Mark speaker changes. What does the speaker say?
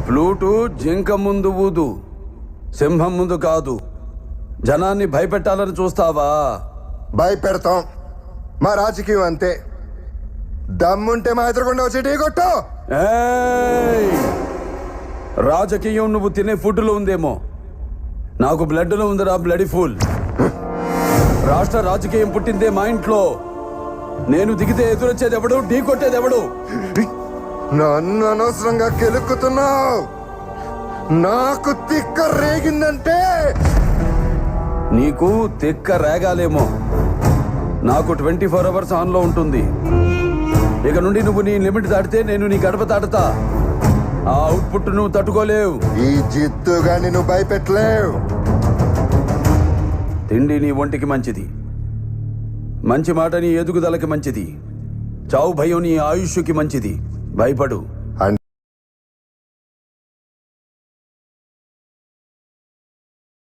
Speaker 1: Flute జింక ముందు ఊదు, సింహం ముందు కాదు. జనాన్ని భయపెట్టాలని చూస్తావా?
Speaker 2: భయపెడతాం. మా రాజకీయం అంతే. దమ్ముంటే మా ఎదురుకుండా వచ్చి ఢీ కొట్టు.
Speaker 1: ఏయ్! రాజకీయం నువ్వు తినే ఫుడ్లో ఉందేమో, నాకు బ్లడ్లో ఉందిరా బ్లడీ ఫుల్. రాష్ట్ర రాజకీయం పుట్టిందే మా ఇంట్లో. నేను దిగితే ఎదురొచ్చేది ఎవడు, ఢీ కొట్టేది ఎవడు?
Speaker 2: నన్ను అనవసరంగా కెలుక్కుతున్నావు. నాకు తిక్క రేగిందంటే
Speaker 1: నీకు తిక్క రేగాలేమో, నాకు 24 hours ఆన్లో ఉంటుంది. ఇక నుండి నువ్వు నీ లిమిట్ దాటితే నేను నీ గడప దాటుతా. ఆ అవుట్పుట్ నువ్వు తట్టుకోలేవు.
Speaker 2: ఈ జిత్తుగా నువ్వు భయపెట్టలేవు.
Speaker 1: తిండి నీ ఒంటికి మంచిది, మంచి మాట నీ ఎదుగుదలకి మంచిది, చావు భయం నీ ఆయుష్కి మంచిది. భయపడు.